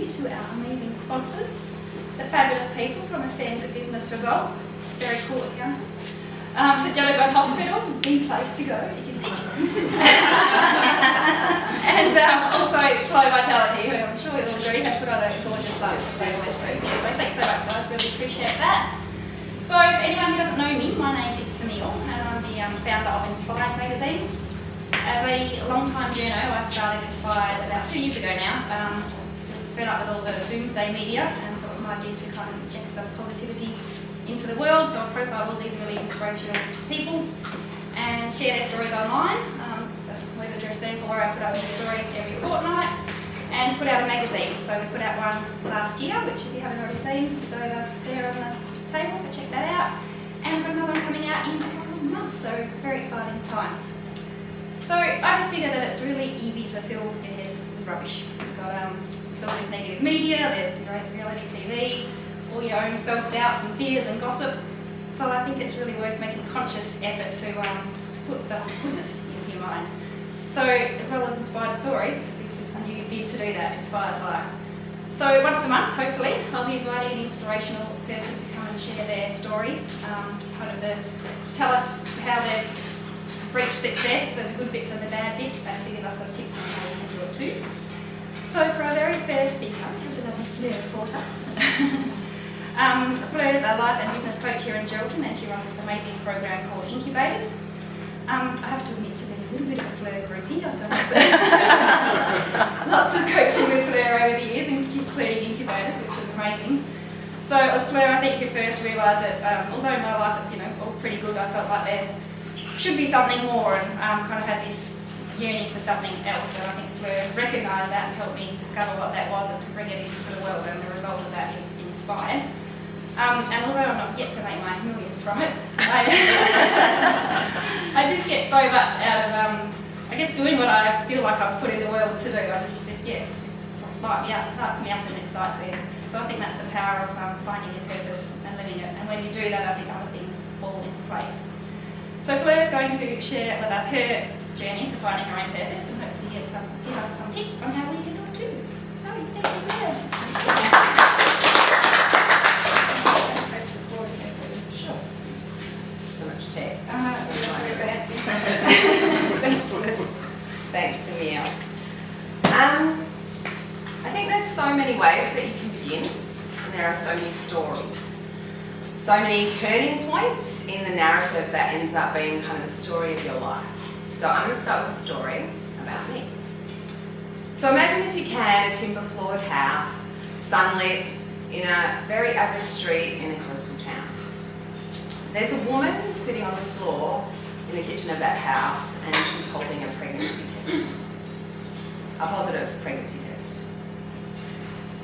you to our amazing sponsors, the fabulous people from Ascend Business Results, very cool accountants, St John's Hospital, the place to go if you're sick. And also Flow Vitality, who I'm sure you'll agree have put on a gorgeous lunch as they always do. Yeah, so thanks so much, guys, really appreciate that. So if anyone who doesn't know me, my name is Sunil and I'm the founder of Inspired magazine. As a long-time journo, I started Inspired about 2 years ago now. Just fed up with all the doomsday media, and so it was my bid to kind of inject some positivity into the world. So I profile all these really inspirational people and share their stories online. So we've addressed there for I put up new stories every fortnight and put out a magazine. So we put out one last year, which if you haven't already seen is over there on the table, so check that out. And we've got another one coming out in a couple of months, so very exciting times. So I just figured that it's really easy to fill your head with rubbish. You've got all this negative media, there's reality TV, all your own self-doubts and fears and gossip. So I think it's really worth making a conscious effort to put some goodness into your mind. So as well as inspired stories, this is a new bid to do that, Inspired Life. So once a month, hopefully, I'll be inviting an inspirational person to come and share their story, to tell us how they've reached success, the good bits and the bad bits, and to give us some tips on how we can do it too. So for our very first speaker, we have the lovely Fleur Porter. Fleur is a life and business coach here in Geraldton, and she runs this amazing program called Incubators. I have to admit to being a little bit of a Fleur groupie. I've done lots of coaching with Fleur over the years, including Incubators, which is amazing. So it was Fleur, I think, who first realised that although my life is, all pretty good, I felt like there should be something more, and kind of had this yearning for something else. And I think Fleur recognised that and helped me discover what that was and to bring it into the world, and the result of that is Inspired. And although I'm not yet to make my millions from it, I just get so much out of, doing what I feel like I was put in the world to do. I just, it lights me up and excites me. So I think that's the power of finding your purpose and living it. And when you do that, I think other things fall into place. So Fleur is going to share with us her journey to finding her own purpose, and hopefully give us some tips on how we can do it too. So thank you, Fleur. Sure. So much tech. Thanks, Emile. I think there's so many ways that you can begin, and there are so many stories. So many turning points in the narrative that ends up being kind of the story of your life. So I'm going to start with a story about me. So imagine, if you can, a timber-floored house, sunlit, in a very average street in a coastal town. There's a woman sitting on the floor in the kitchen of that house, and she's holding a pregnancy test. A positive pregnancy test.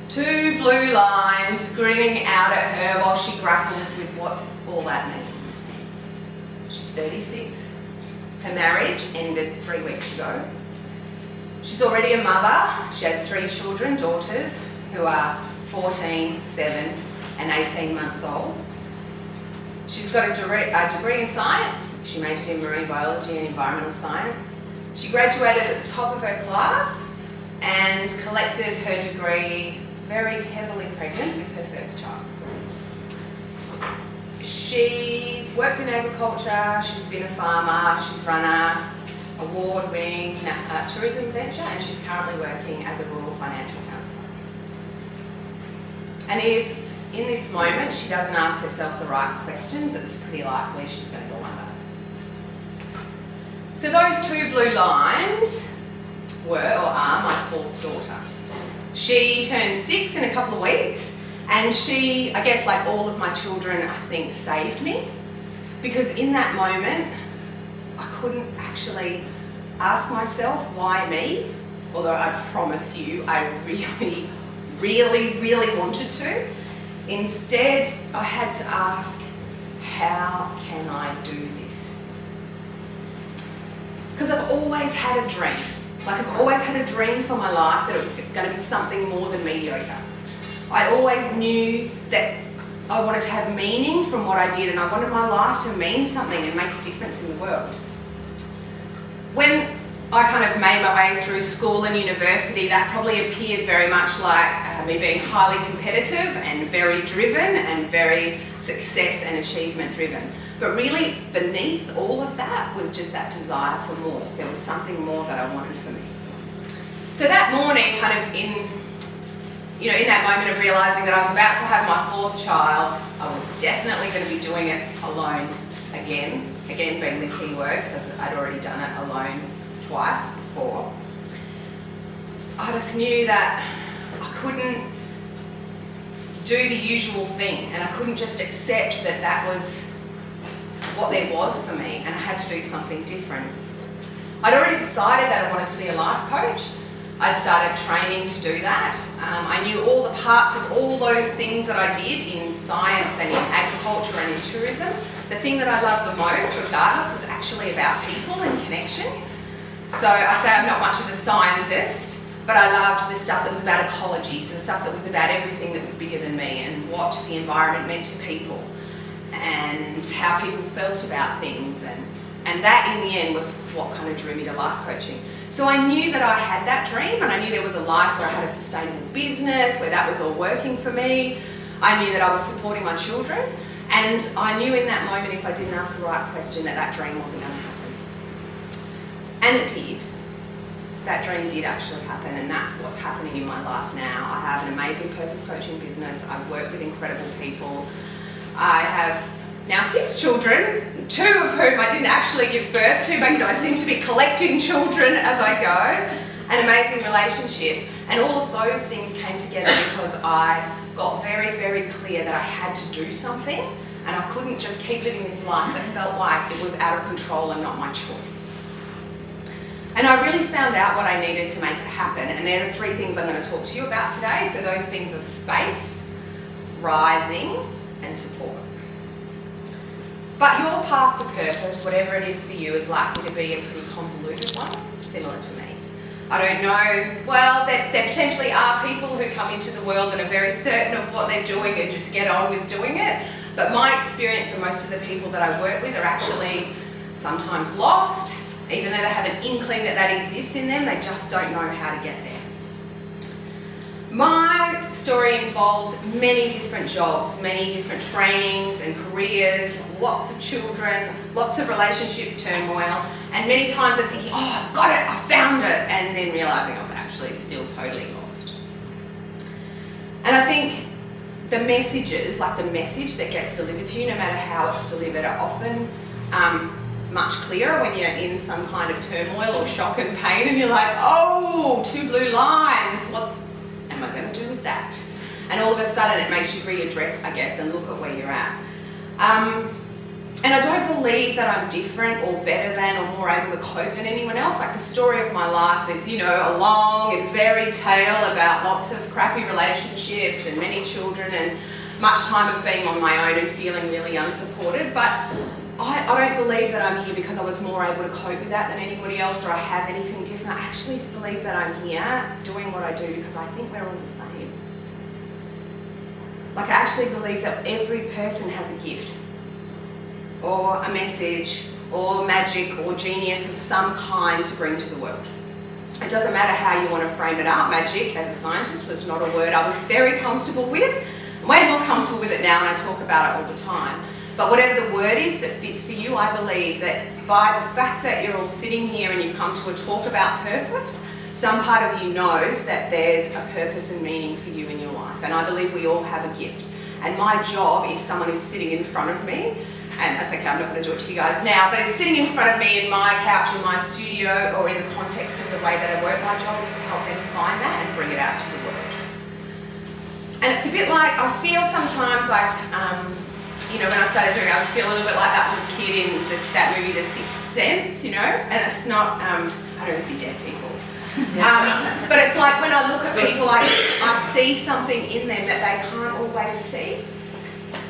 2 blue lines grinning out at her while she grapples with what all that means. She's 36. Her marriage ended 3 weeks ago. She's already a mother. She has 3 children, daughters, who are 14, 7 and 18 months old. She's got a degree in science. She majored in marine biology and environmental science. She graduated at the top of her class and collected her degree very heavily pregnant with her first child. She's worked in agriculture, she's been a farmer, she's run an award-winning tourism venture, and she's currently working as a rural financial counsellor. And if in this moment she doesn't ask herself the right questions, it's pretty likely she's going to go under. So those 2 blue lines were or are my 4th daughter. She turned 6 in a couple of weeks, and she, I guess like all of my children, I think saved me, because in that moment I couldn't actually ask myself why me, although I promise you I really, really, really wanted to. Instead, I had to ask, how can I do this? Because I've always had a dream. I've always had a dream for my life that it was going to be something more than mediocre. I always knew that I wanted to have meaning from what I did, and I wanted my life to mean something and make a difference in the world. When I kind of made my way through school and university, that probably appeared very much like me being highly competitive and very driven and very success and achievement driven. But really beneath all of that was just that desire for more. There was something more that I wanted for me. So that morning, kind of in that moment of realising that I was about to have my 4th child, I was definitely going to be doing it alone again being the key word, because I'd already done it alone twice before. I just knew that I couldn't do the usual thing, and I couldn't just accept that that was what there was for me, and I had to do something different. I'd already decided that I wanted to be a life coach. I'd started training to do that. I knew all the parts of all those things that I did in science and in agriculture and in tourism. The thing that I loved the most, regardless, was actually about people and connection. So I say I'm not much of a scientist, but I loved the stuff that was about ecology, so the stuff that was about everything that was bigger than me, and what the environment meant to people, and how people felt about things, and that in the end was what kind of drew me to life coaching. So I knew that I had that dream, and I knew there was a life where I had a sustainable business, where that was all working for me. I knew that I was supporting my children, and I knew in that moment, if I didn't ask the right question, that dream wasn't going to happen. And it did. That dream did actually happen, and that's what's happening in my life now. I have an amazing purpose coaching business. I work with incredible people. I have now 6 children, 2 of whom I didn't actually give birth to, but I seem to be collecting children as I go. An amazing relationship, and all of those things came together because I got very, very clear that I had to do something, and I couldn't just keep living this life that felt like it was out of control and not my choice. And I really found out what I needed to make it happen, and they're the 3 things I'm going to talk to you about today. So those things are space, rising, and support. But your path to purpose, whatever it is for you, is likely to be a pretty convoluted one, similar to me. I don't know, well, there potentially are people who come into the world and are very certain of what they're doing and just get on with doing it. But my experience, and most of the people that I work with, are actually sometimes lost. Even though they have an inkling that that exists in them, they just don't know how to get there. My story involved many different jobs, many different trainings and careers, lots of children, lots of relationship turmoil, and many times I'm thinking, oh, I've got it, I found it, and then realising I was actually still totally lost. And I think the messages, like the message that gets delivered to you, no matter how it's delivered, are often much clearer when you're in some kind of turmoil or shock and pain, and you're like, oh, 2 blue lines, what am I going to do with that? And all of a sudden it makes you readdress, I guess, and look at where you're at. And I don't believe that I'm different or better than or more able to cope than anyone else. Like, the story of my life is, a long and varied tale about lots of crappy relationships and many children and much time of being on my own and feeling really unsupported. But I don't believe that I'm here because I was more able to cope with that than anybody else, or I have anything different. I actually believe that I'm here doing what I do because I think we're all the same. Like, I actually believe that every person has a gift, or a message, or magic, or genius of some kind to bring to the world. It doesn't matter how you want to frame it up. Magic, as a scientist, was not a word I was very comfortable with. I'm way more comfortable with it now, and I talk about it all the time. But whatever the word is that fits for you, I believe that by the fact that you're all sitting here and you've come to a talk about purpose, some part of you knows that there's a purpose and meaning for you in your life. And I believe we all have a gift. And my job, if someone is sitting in front of me, and that's okay, I'm not going to do it to you guys now, but it's sitting in front of me in my couch in my studio or in the context of the way that I work, my job is to help them find that and bring it out to the world. And it's a bit like, I feel sometimes like, when I started doing it, I feel a little bit like that little kid in that movie, The Sixth Sense, and it's not, I don't see dead people. But it's like when I look at people, I see something in them that they can't always see.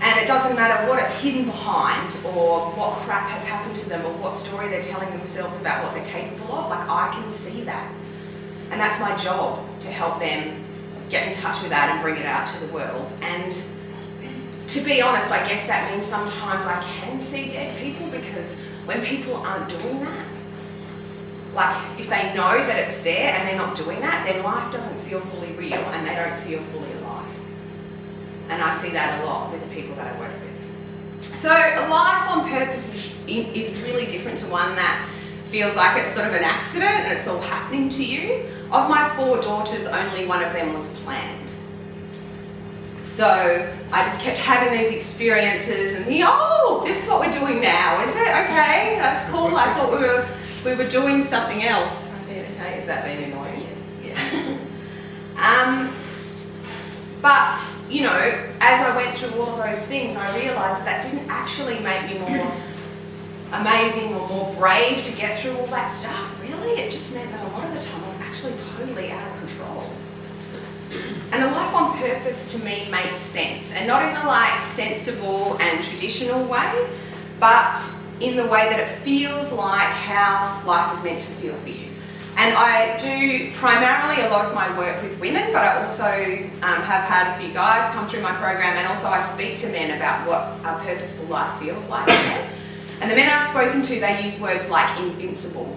And it doesn't matter what it's hidden behind, or what crap has happened to them, or what story they're telling themselves about what they're capable of. Like, I can see that. And that's my job, to help them get in touch with that and bring it out to the world. And to be honest, I guess that means sometimes I can see dead people, because when people aren't doing that, like, if they know that it's there and they're not doing that, then life doesn't feel fully real and they don't feel fully alive. And I see that a lot with the people that I work with. So a life on purpose is really different to one that feels like it's sort of an accident and it's all happening to you. Of my 4 daughters, only one of them was planned. So I just kept having these experiences and thinking, oh, this is what we're doing now, is it? Okay, that's cool. I thought we were doing something else. Okay, is that being annoying? Yeah. But, you know, as I went through all of those things, I realised that didn't actually make me more amazing or more brave to get through all that stuff. Really, it just meant that a lot of the time I was actually totally out of control. And a life on purpose to me makes sense, and not in the like sensible and traditional way, but in the way that it feels like how life is meant to feel for you. And I do primarily a lot of my work with women, but I also have had a few guys come through my program, and also I speak to men about what a purposeful life feels like. And the men I've spoken to, they use words like invincible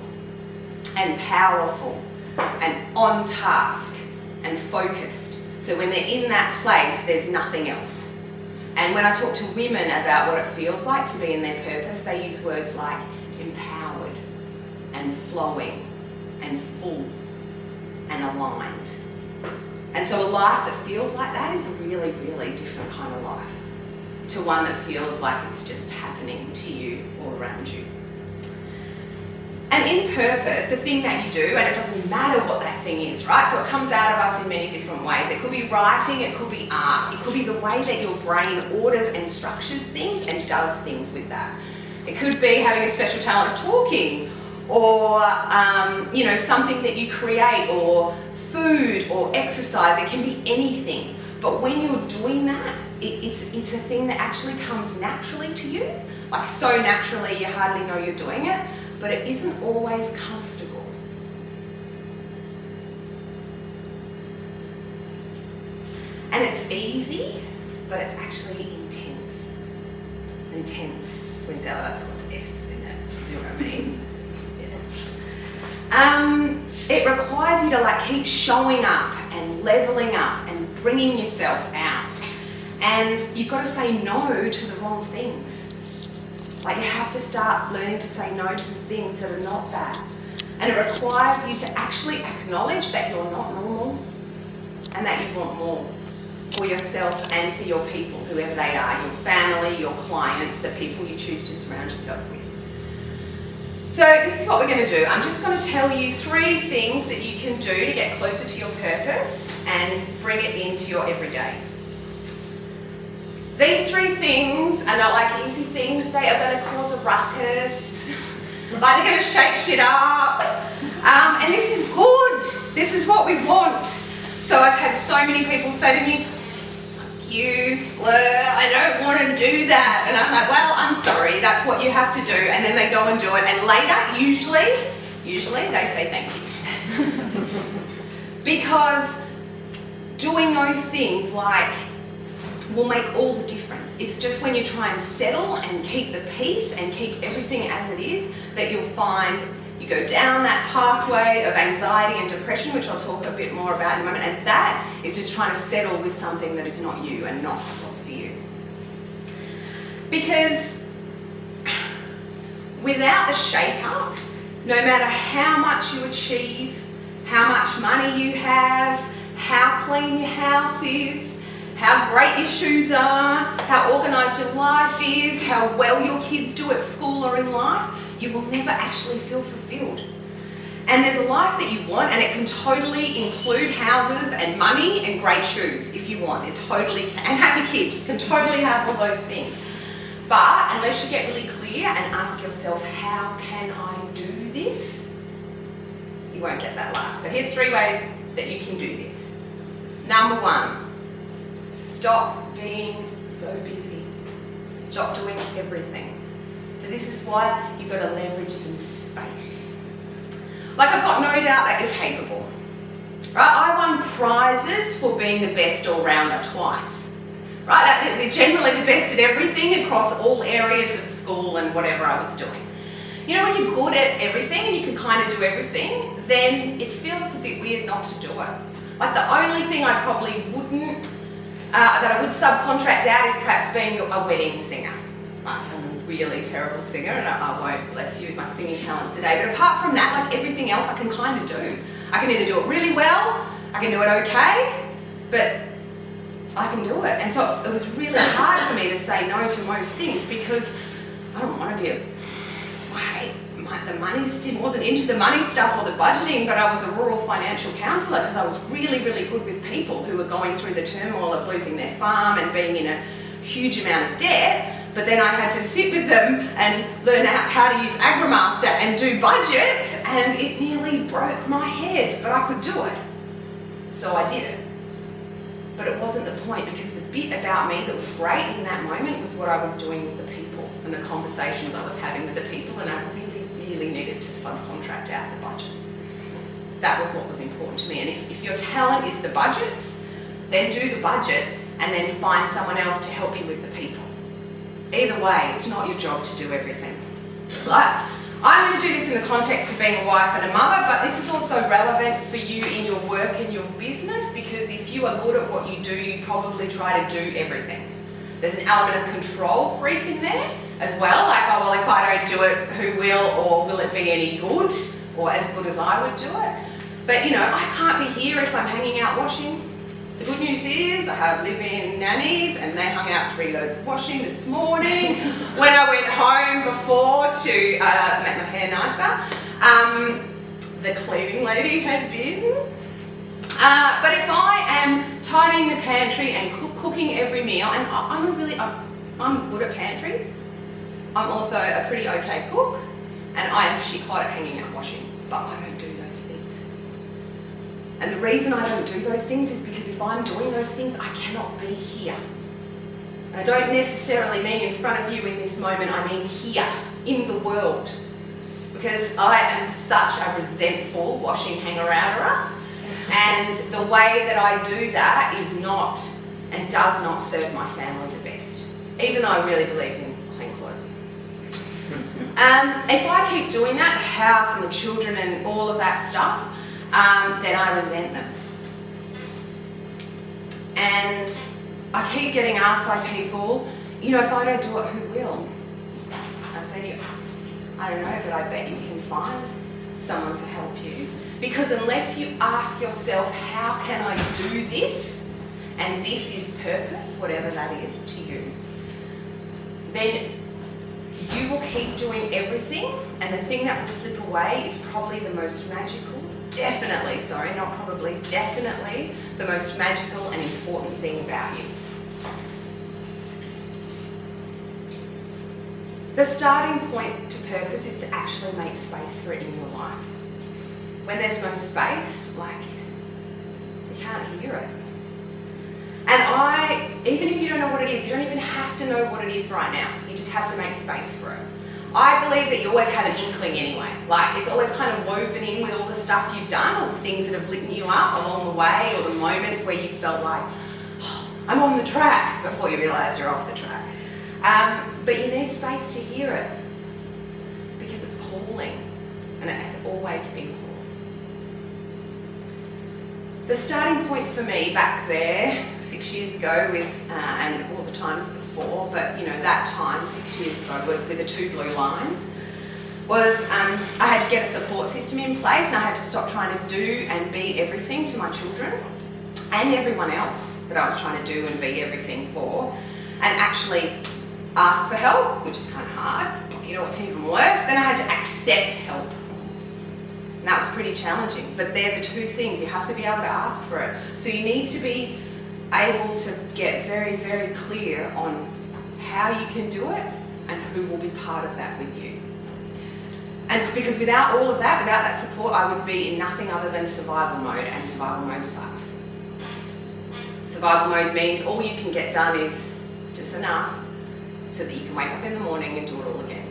and powerful and on task and focused. So when they're in that place, there's nothing else. And when I talk to women about what it feels like to be in their purpose, they use words like empowered and flowing and full and aligned. And so a life that feels like that is a really, really different kind of life to one that feels like it's just happening to you all around you. And in purpose, the thing that you do, and it doesn't matter what that thing is, right? So it comes out of us in many different ways. It could be writing, it could be art, it could be the way that your brain orders and structures things and does things with that. It could be having a special talent of talking, or you know, something that you create, or food, or exercise. It can be anything. But when you're doing that, it's a thing that actually comes naturally to you, like so naturally you hardly know you're doing it. But it isn't always comfortable. And it's easy, but it's actually intense. Intense. When you say, oh, that's got some S's in it. You know what I mean? Yeah. It requires you to like keep showing up and leveling up and bringing yourself out. And you've got to say no to the wrong things. Like you have to start learning to say no to the things that are not that. And it requires you to actually acknowledge that you're not normal and that you want more for yourself and for your people, whoever they are, your family, your clients, the people you choose to surround yourself with. So this is what we're going to do. I'm just going to tell you 3 things that you can do to get closer to your purpose and bring it into your everyday. These 3 things are not like easy things. They are going to cause a ruckus. Like they're going to shake shit up. And this is good. This is what we want. So I've had so many people say to me, fuck you, Fleur, I don't want to do that. And I'm like, well, I'm sorry, that's what you have to do. And then they go and do it. And later, usually they say thank you. Because doing those things like will make all the difference. It's just when you try and settle and keep the peace and keep everything as it is that you'll find you go down that pathway of anxiety and depression, which I'll talk a bit more about in a moment, and that is just trying to settle with something that is not you and not what's for you. Because without the shake-up, no matter how much you achieve, how much money you have, how clean your house is, how great your shoes are, how organised your life is, how well your kids do at school or in life, you will never actually feel fulfilled. And there's a life that you want, and it can totally include houses and money and great shoes if you want. It totally can. And happy kids. It can totally have all those things. But unless you get really clear and ask yourself, how can I do this? You won't get that life. So here's 3 ways that you can do this. Number 1, stop being so busy. Stop doing everything. So this is why you've got to leverage some space. Like, I've got no doubt that you're capable. Right? I won prizes for being the best all-rounder twice. Right? They're generally the best at everything across all areas of school and whatever I was doing. You know, when you're good at everything and you can kind of do everything, then it feels a bit weird not to do it. Like the only thing I probably wouldn't, that I would subcontract out is perhaps being a wedding singer. I'm a really terrible singer and I won't bless you with my singing talents today, but apart from that, like everything else I can kind of do. I can either do it really well, I can do it okay, but I can do it. And so it was really hard for me to say no to most things because I don't want to be the money still wasn't into the money stuff or the budgeting, but I was a rural financial counsellor because I was really, really good with people who were going through the turmoil of losing their farm and being in a huge amount of debt. But then I had to sit with them and learn how to use AgriMaster and do budgets, and it nearly broke my head, but I could do it. So I did it. But it wasn't the point, because the bit about me that was great in that moment was what I was doing with the people and the conversations I was having with the people, and I really, really needed to subcontract out the budgets. That was what was important to me. And if your talent is the budgets, then do the budgets and then find someone else to help you with the people. Either way, it's not your job to do everything. But I'm going to do this in the context of being a wife and a mother, but this is also relevant for you in your work and your business, because if you are good at what you do, you probably try to do everything. There's an element of control freak in there as well, like, oh, well, if I don't do it, who will, or will it be any good, or as good as I would do it? But, you know, I can't be here if I'm hanging out washing. The good news is I have live-in nannies and they hung out 3 loads of washing this morning when I went home before to make my hair nicer. The cleaning lady had been. But if I am tidying the pantry and cooking every meal, and I'm good at pantries, I'm also a pretty okay cook, and I am shit-hot at hanging out washing, but I don't do those things. And the reason I don't do those things is because if I'm doing those things, I cannot be here. And I don't necessarily mean in front of you in this moment, I mean here, in the world. Because I am such a resentful washing hanger-outerer, and the way that I do that is not and does not serve my family the best, even though I really believe in clean clothes. If I keep doing that, the house and the children and all of that stuff, then I resent them. And I keep getting asked by people, you know, if I don't do it, who will? I say to you, I don't know, but I bet you can find someone to help you. Because unless you ask yourself, how can I do this? And this is purpose, whatever that is to you, then you will keep doing everything, and the thing that will slip away is probably the most magical, definitely the most magical and important thing about you. The starting point to purpose is to actually make space for it in your life. When there's no space, like, you can't hear it. And even if you don't know what it is, you don't even have to know what it is right now. You just have to make space for it. I believe that you always have an inkling anyway. Like, it's always kind of woven in with all the stuff you've done, or the things that have lit you up along the way, or the moments where you felt like, oh, I'm on the track, before you realise you're off the track. But you need space to hear it, because it's calling, and it has always been calling. The starting point for me back there, 6 years ago, and all the times before, but you know, that time, 6 years ago, was with the 2 blue lines, was I had to get a support system in place, and I had to stop trying to do and be everything to my children and everyone else that I was trying to do and be everything for, and actually ask for help, which is kind of hard. You know what's even worse? Then I had to accept help. And that was pretty challenging, but they're the 2 things. You have to be able to ask for it. So you need to be able to get very, very clear on how you can do it and who will be part of that with you. And because without all of that, without that support, I would be in nothing other than survival mode, and survival mode sucks. Survival mode means all you can get done is just enough so that you can wake up in the morning and do it all again.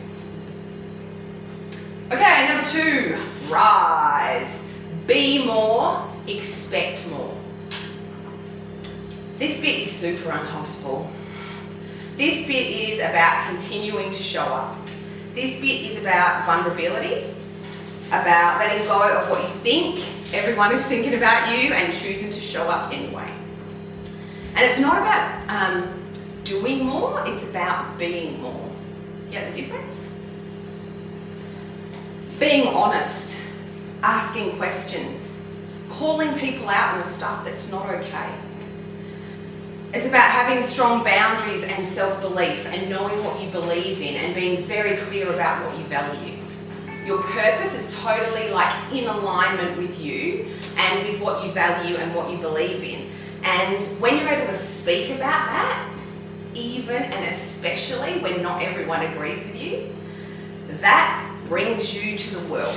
Okay, number 2, rise. Be more, expect more. This bit is super uncomfortable. This bit is about continuing to show up. This bit is about vulnerability, about letting go of what you think everyone is thinking about you and choosing to show up anyway. And it's not about doing more, it's about being more. Get the difference? Being honest, asking questions, calling people out on the stuff that's not okay. It's about having strong boundaries and self-belief and knowing what you believe in and being very clear about what you value. Your purpose is totally like in alignment with you and with what you value and what you believe in. And when you're able to speak about that, even and especially when not everyone agrees with you, that brings you to the world.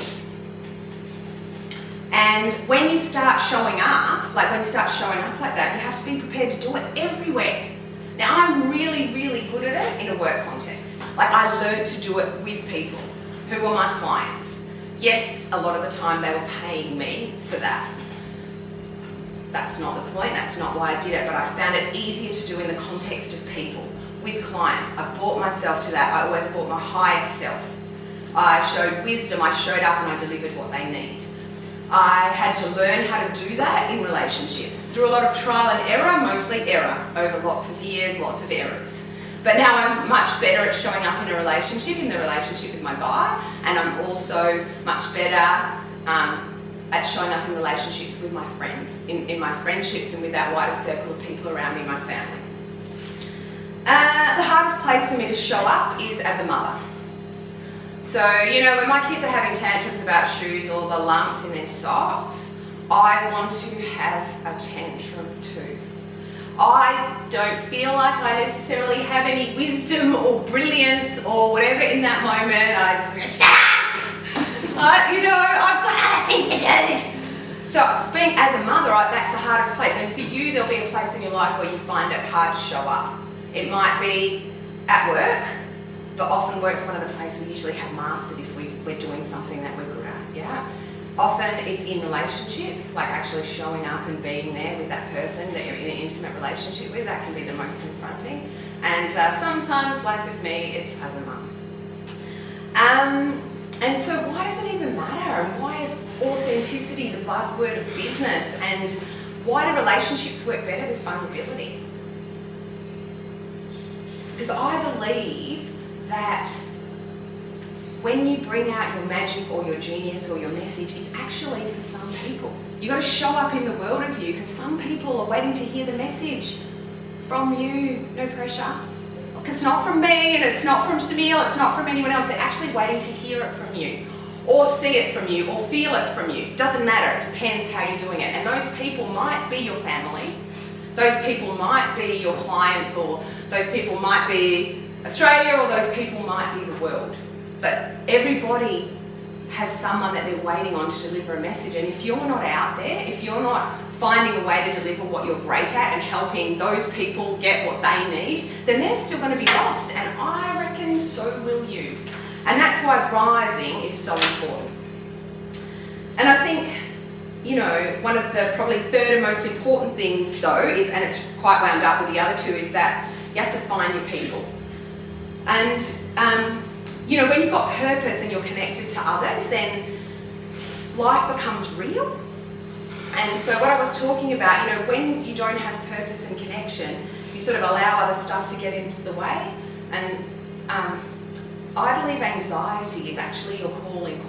And when you start showing up, like that, you have to be prepared to do it everywhere. Now, I'm really, really good at it in a work context. Like, I learned to do it with people who were my clients. Yes, a lot of the time they were paying me for that. That's not the point, that's not why I did it, but I found it easier to do in the context of people, with clients. I brought myself to that. I always brought my highest self. I showed wisdom, I showed up and I delivered what they need. I had to learn how to do that in relationships through a lot of trial and error, mostly error, over lots of years, lots of errors. But now I'm much better at showing up in the relationship with my guy, and I'm also much better at showing up in relationships with my friends, in my friendships and with that wider circle of people around me, my family. The hardest place for me to show up is as a mother. So, you know, when my kids are having tantrums about shoes or the lumps in their socks, I want to have a tantrum too. I don't feel like I necessarily have any wisdom or brilliance or whatever in that moment. I just go, shut up! You know, I've got other things to do. So being as a mother, that's the hardest place. And for you, there'll be a place in your life where you find it hard to show up. It might be at work, but often work's one of the places we usually have mastered if we're doing something that we're good at, yeah? Often it's in relationships, like actually showing up and being there with that person that you're in an intimate relationship with. That can be the most confronting. And sometimes, like with me, it's as a mum. And so why does it even matter? And why is authenticity the buzzword of business? And why do relationships work better with vulnerability? Because I believe that when you bring out your magic or your genius or your message, it's actually for some people. You've got to show up in the world as you, because some people are waiting to hear the message from you. No pressure. It's not from me, and it's not from Samil, it's not from anyone else. They're actually waiting to hear it from you, or see it from you, or feel it from you. It doesn't matter, it depends how you're doing it. And those people might be your family, those people might be your clients, or those people might be Australia, or those people might be the world. But everybody has someone that they're waiting on to deliver a message. And if you're not out there, if you're not finding a way to deliver what you're great at and helping those people get what they need, then they're still going to be lost. And I reckon so will you. And that's why rising is so important. And I think, you know, one of the probably third and most important things though is, and it's quite wound up with the other two, is that you have to find your people. And you know, when you've got purpose and you're connected to others, then life becomes real. And so what I was talking about, you know, when you don't have purpose and connection, you sort of allow other stuff to get into the way. And I believe anxiety is actually your calling.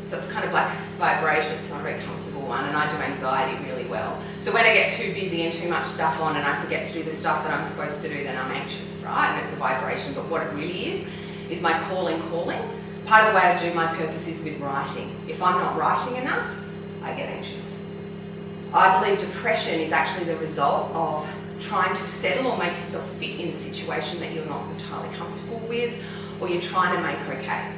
So it's kind of like vibration, it's not a very comfortable one, and I do anxiety really well. So when I get too busy and too much stuff on and I forget to do the stuff that I'm supposed to do, then I'm anxious, right? And it's a vibration, but what it really is my calling. Part of the way I do my purpose is with writing. If I'm not writing enough, I get anxious. I believe depression is actually the result of trying to settle or make yourself fit in a situation that you're not entirely comfortable with, or you're trying to make okay.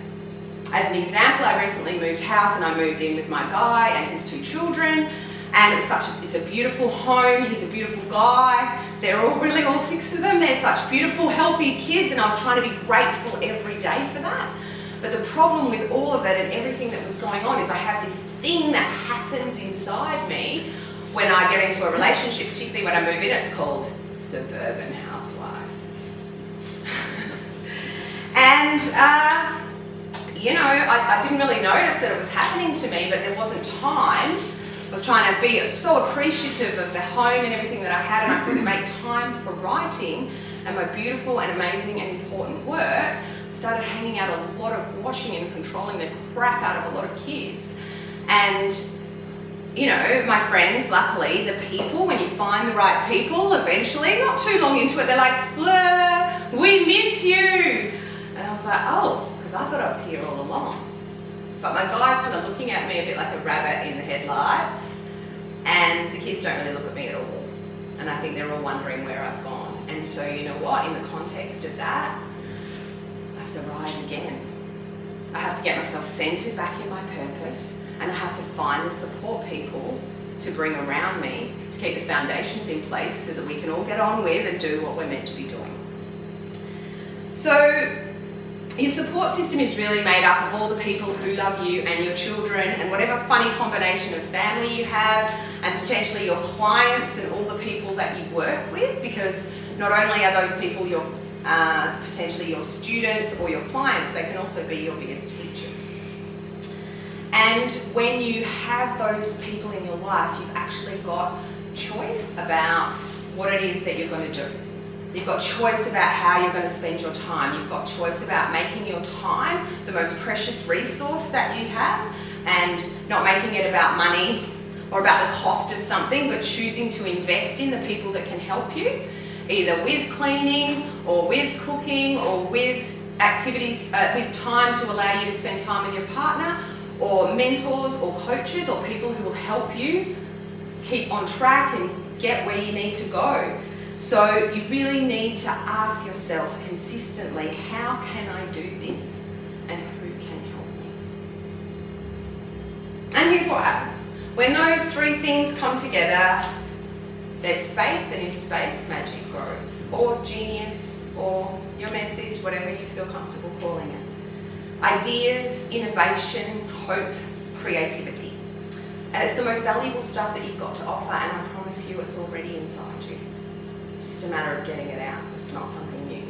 As an example, I recently moved house and I moved in with my guy and his 2 children, and it's a beautiful home. He's a beautiful guy. They're all 6 of them. They're such beautiful, healthy kids, and I was trying to be grateful every day for that. But the problem with all of it and everything that was going on is I have this thing that happens inside me when I get into a relationship, particularly when I move in. It's called suburban housewife. And, you know, I didn't really notice that it was happening to me, but there wasn't time. I was trying to be so appreciative of the home and everything that I had, and I couldn't make time for writing and my beautiful and amazing and important work. Started hanging out a lot of washing and controlling the crap out of a lot of kids. And, you know, my friends, luckily, the people, when you find the right people, eventually, not too long into it, they're like, Fleur, we miss you. And I was like, oh, because I thought I was here all along. But my guy's kind of looking at me a bit like a rabbit in the headlights, and the kids don't really look at me at all. And I think they're all wondering where I've gone. And so, you know what, in the context of that, I have to rise again. I have to get myself centered back in my purpose, and I have to find the support people to bring around me to keep the foundations in place so that we can all get on with and do what we're meant to be doing. So your support system is really made up of all the people who love you and your children and whatever funny combination of family you have, and potentially your clients and all the people that you work with, because not only are those people your potentially your students or your clients, they can also be your biggest teachers. And when you have those people in your life, you've actually got choice about what it is that you're going to do. You've got choice about how you're going to spend your time. You've got choice about making your time the most precious resource that you have, and not making it about money or about the cost of something, but choosing to invest in the people that can help you, either with cleaning or with cooking or with activities, with time to allow you to spend time with your partner, or mentors or coaches or people who will help you keep on track and get where you need to go. So you really need to ask yourself consistently, how can I do this and who can help me? And here's what happens. When those three things come together, there's space, and in space, magic growth, or genius, or your message, whatever you feel comfortable calling it. Ideas, innovation, hope, creativity. And it's the most valuable stuff that you've got to offer, and I promise you it's already inside you. It's just a matter of getting it out. It's not something new.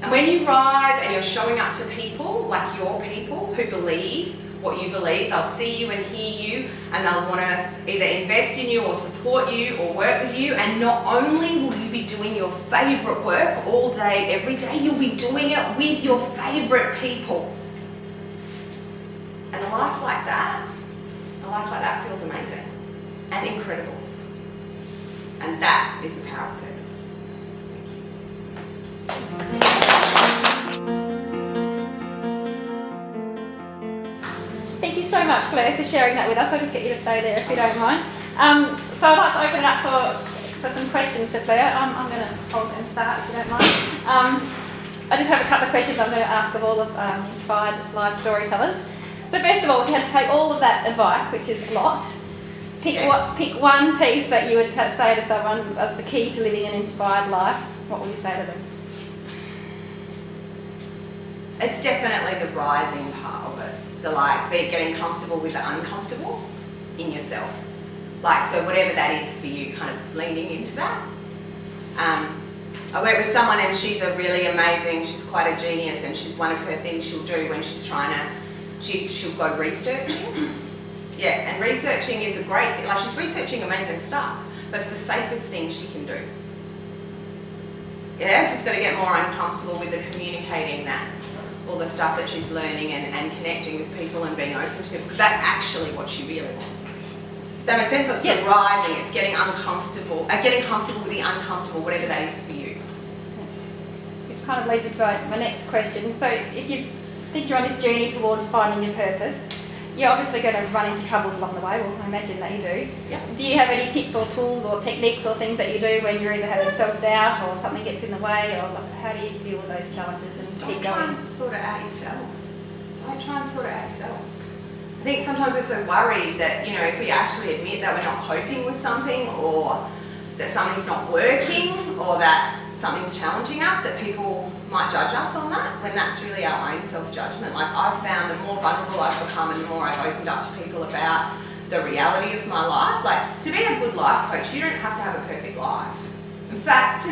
And when you rise and you're showing up to people, like your people, who believe what you believe, they'll see you and hear you, and they'll want to either invest in you or support you or work with you. And not only will you be doing your favourite work all day, every day, you'll be doing it with your favourite people. And a life like that feels amazing and incredible. And that is the power of purpose. Thank you so much, Fleur, for sharing that with us. I'll just get you to stay there if you don't mind. So I'd like to open it up for some questions to Fleur. I'm going to hold and start if you don't mind. I just have a couple of questions I'm going to ask of all of inspired live storytellers. So first of all, if you had to take all of that advice, which is a lot, pick one piece that you would say to someone as the key to living an inspired life. What would you say to them? It's definitely the rising part of it. Getting comfortable with the uncomfortable in yourself. So whatever that is for you, kind of leaning into that. I work with someone, and she's a really amazing, she's quite a genius, and one of her things she'll do when she's trying to, she'll go researching. Yeah, and researching is a great thing. She's researching amazing stuff, but it's the safest thing she can do. Yeah, she's got to get more uncomfortable with the communicating that, all the stuff that she's learning and connecting with people and being open to people, because that's actually what she really wants. Does that make sense? So it's the rising, it's getting comfortable with the uncomfortable, whatever that is for you. It kind of leads me to my next question. So if you think you're on this journey towards finding your purpose, you're obviously going to run into troubles along the way. Well, I imagine that you do. Yep. Do you have any tips or tools or techniques or things that you do when you're either having self-doubt or something gets in the way, or how do you deal with those challenges and keep going? Don't try and sort it out yourself. Don't try and sort it out yourself. I think sometimes we're so worried that, if we actually admit that we're not coping with something, or that something's not working, or that something's challenging us, that people might judge us on that, when that's really our own self-judgment. I've found the more vulnerable I've become and the more I've opened up to people about the reality of my life. To be a good life coach, you don't have to have a perfect life. In fact,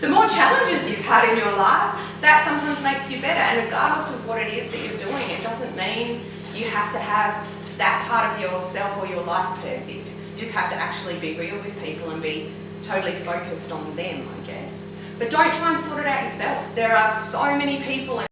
The more challenges you've had in your life, that sometimes makes you better. And regardless of what it is that you're doing, it doesn't mean you have to have that part of yourself or your life perfect. You just have to actually be real with people and be totally focused on them, I guess. But don't try and sort it out yourself. There are so many people